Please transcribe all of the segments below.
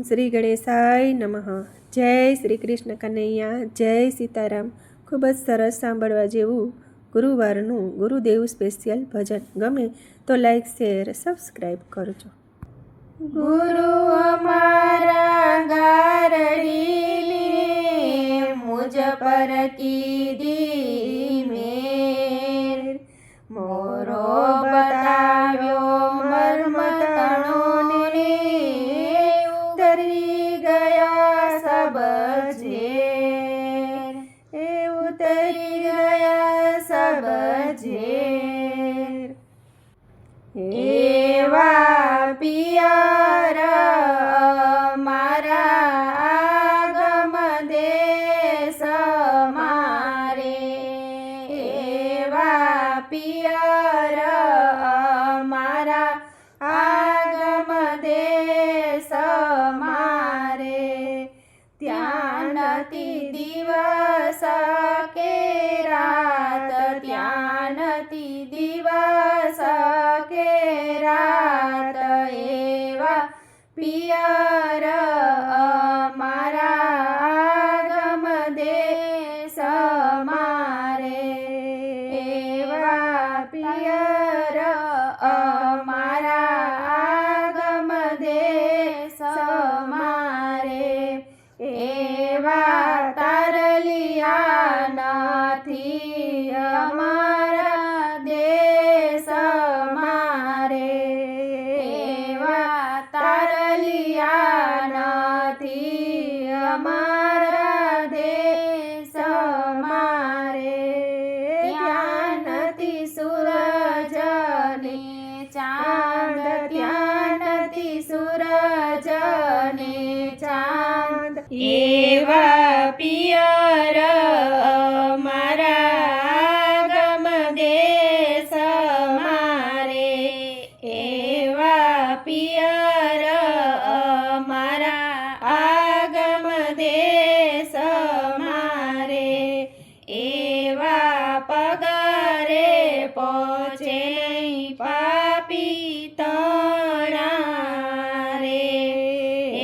શ્રી ગણેશાય નમઃ। જય શ્રી કૃષ્ણ કનૈયા, જય સીતારામ। ખૂબ જ સરસ સાંભળવા જેવું ગુરુવારનું ગુરુદેવ સ્પેશિયલ ભજન ગમે તો લાઈક શેર સબસ્ક્રાઈબ કરજો। ગુરુ અમારા ગારડીને મુજ પર કીધી મેર, મોરો બતાવ્યો મર્મ તણોને ઉતરી ગયા સબ ઝેર, ઉતરી ગયા સબ ઝેર। એવા પિયર મારા આગમ દેશ મારે, એવા પિયર મારા આગમ દેશ મારે। ત્યાં નથી દિવસ કે રાત, ત્યાં નથી દિવસ કે રાત, એવા પિયર મારા આગમ દેશ મારે, એવા પિયર મારા આગમ દેશ મારે। એવા તારલિયા નથી અમારા દેશ મારે, એવા તારલિયા નથી અમારા દેશ મારે। ત્યાં નથી સૂરજ ને ચાંદ, ત્યાં નથી સૂરજ ને ચાંદ, એવા પિયર મારા આગમ દેશ મારે, એવા પિયર મારા આગમ દેશ મારે। એવા પગરે પહોંચે નહીં પાપી તણા રે,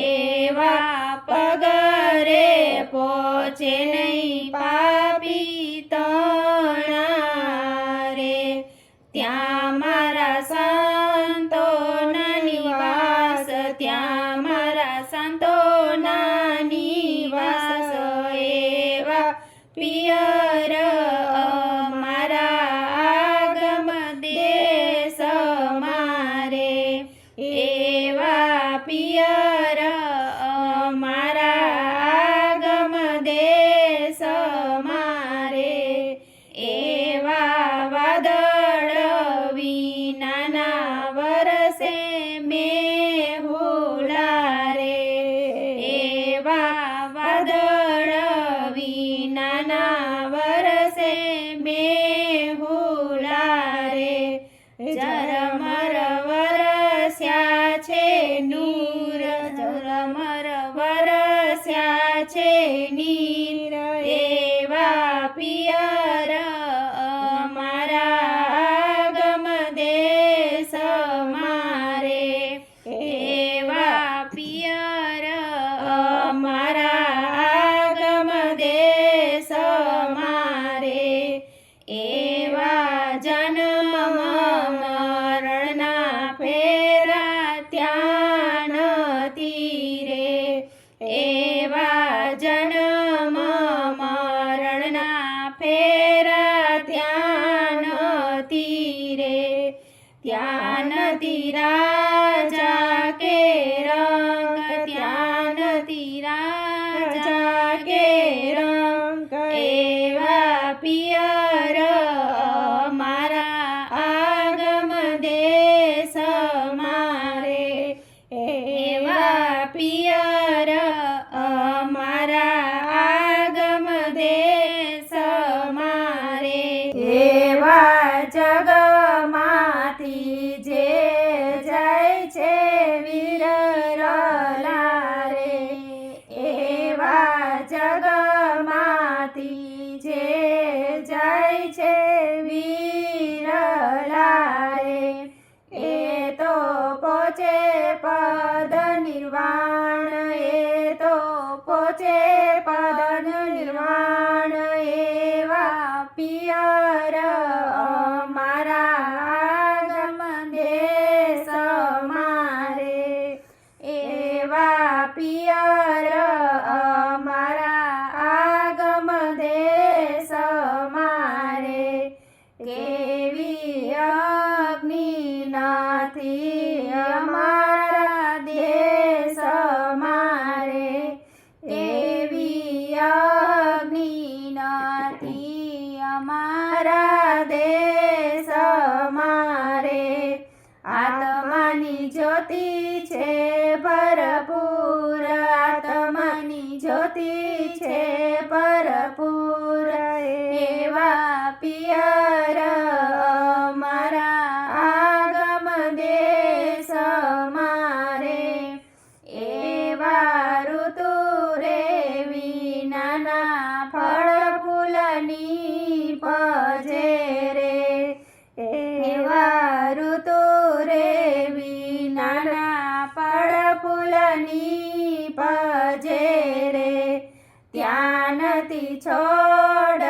એવા પગરે પહોંચે નહીં પાપી તણા રે। ત્યાં મારા સંતોના નિવાસ, ત્યાં મારા સંતોના નિવાસ, એવા પિયર મારા આગમ દેશ મારે, એવા પિયર મારા આગમ દેશ મારે। એવા વાદળ વિનાના વરસે મેહુલા રે, એવા વાદળ વિનાના વરસે મેહુલા રે। ઝરમર વરસ્યા છે નૂર, ઝરમર વરસ્યા છે નીર, એવા પિયર મારા આગમ દેશ મારે, એવા પિયર મારા આગમ દેશ મારે। એવા જન્મ મરણના ફેરા ત્યાં નથી રે, એવા જન્મ મરણના ફેરા ત્યાં નથી રે। ત્યાં નથી રાજા કે રંગ, ત્યાં નથી રાજા કે રંગ, એવા પિયર મારા આગમ દેશ મારે, એવા પિયર મારા આગમ દેશ મારે। એવા જગમાંથી જે જાય અગ્નિ નથી અમારા દેશ મારે, એવી અગ્નિ નથી અમારા દેશ મારે. આત્માની જ્યોતિ છે ભરપૂર, આત્માની જ્યોતિ છે ભરપૂર, એવા પિયર અમારા આગમ દેશ મારે. એવા ઋતુ રે વિનાના ફળ ફૂલની પજે રે, એવા ઋતુ રે વિનાના ફળ ફૂલની પજે રે. ત્યાં નથી છોડ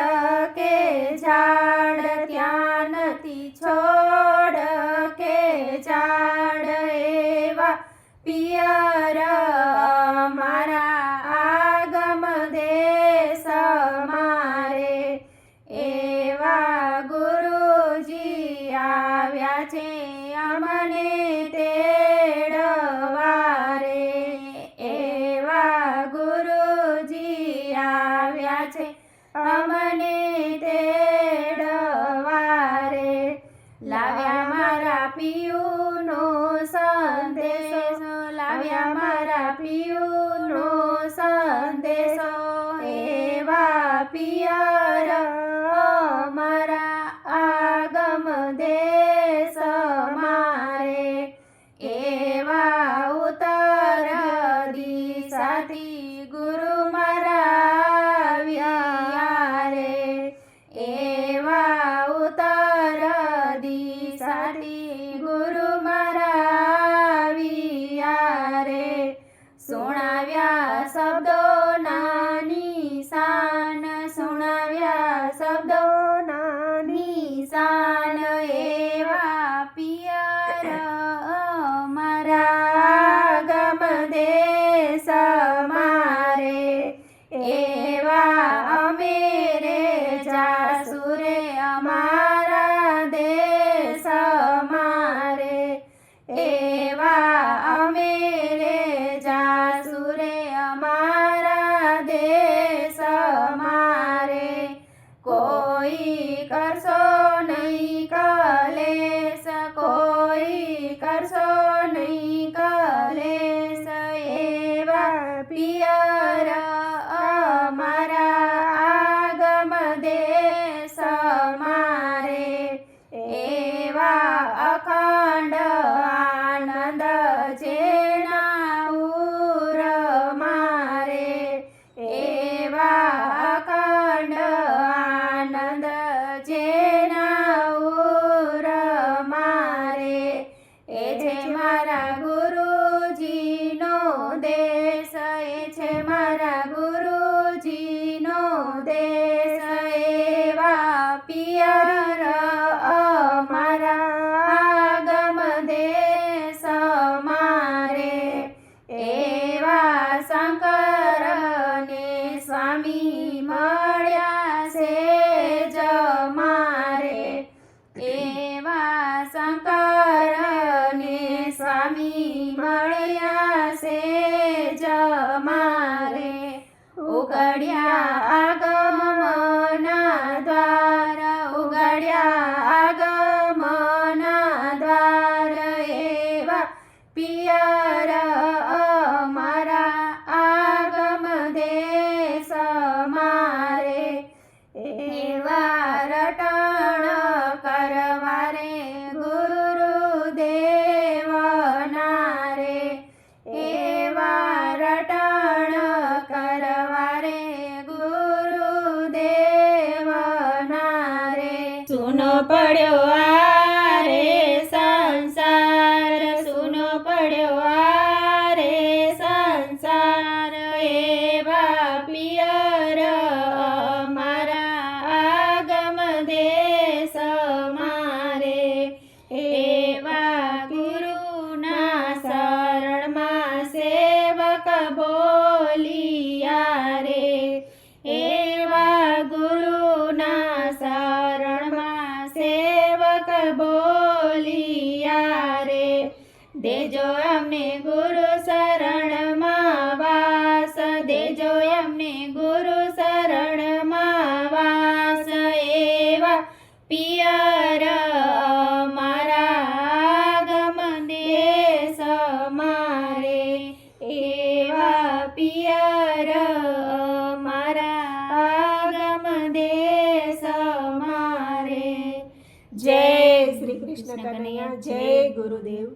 કે ઝાડ, ત્યાં નથી છોડ કે ઝાડ, એવા પિયર અમારા આગમ દેશ મારે. એવા ગુરુજી આવ્યા છે અમને તેડવા રે, એવા ગુરુજી આવ્યા છે અમને તેડવા રે. લાવ્યા મારા પિયુનો સંદેશો, લાવ્યા મારા પિયુનો સંદેશો, એવા પિયર અમારા આગમ દેશ મારે. એવા ઉત્તર દિશાથી ગુરુ મારા આવ્યા રે, એવા ઉત્તર દિશાથી ગુરુ મારા આવ્યા રે. સુણાવ્યા શબ્દોના નિશાન, સુણાવ્યા શબ્દોના નિશાન, એવા પિયર અમારા આગમ દેશ મારે. એવા અમે રે જાસુ રે અમારા દેશ મારે, એવા અમે રે જાસુ રે અમારા દેશ મારે. કોઈ કરશો નહીં કલેશ, કોઈ કરશો નહીં કલેશ, એવા પિયર અમારા આગમ દેશ મારે. એવા અખંડ આનંદ જેના ઉર મારે, એવા અખંડ આનંદ જેના ઉર મારે. એ છે મારા ગુરુજીનો દેશ, એ છે મારા ગુરુજીનો દેશ, એવા પિયર અમારા આગમ દેશ મારે. એવા શંકર ને સ્વામી મળ્યા છે જ મારે, એવા શંકર ને સ્વામી મળ્યા છે જ મારે. ઉઘડ્યા આગમના દ્વાર, ઉઘડ્યા આગમના દ્વાર, એવા પિયર અમારા આગમ દેશ મારે. એવા રટણ કરવા રે ગુરુદેવ નારે, એવા રટણ કરવા રે ગુરુદેવ નારે. સુનો પડ્યો આ રે સંસાર, સુનો પડ્યો આ રે સંસાર, એવા પિયર અમારા આગમ દેશ મારે. એવા ગુરુના શરણમાં સેવક બોલિયા રે, એવા ગુરુના શરણમાં સેવક બોલિયા રે દેજો અમને ગુરુ શરણમાં વાસ દેજો અમને ગુરુ શરણમાં વાસ એવા પિયર અમારા ગમ દેશ મારે એવા પિયર અમારા ગમ દેશ મારે જય શ્રી કૃષ્ણ કનૈયા, જય ગુરુદેવ.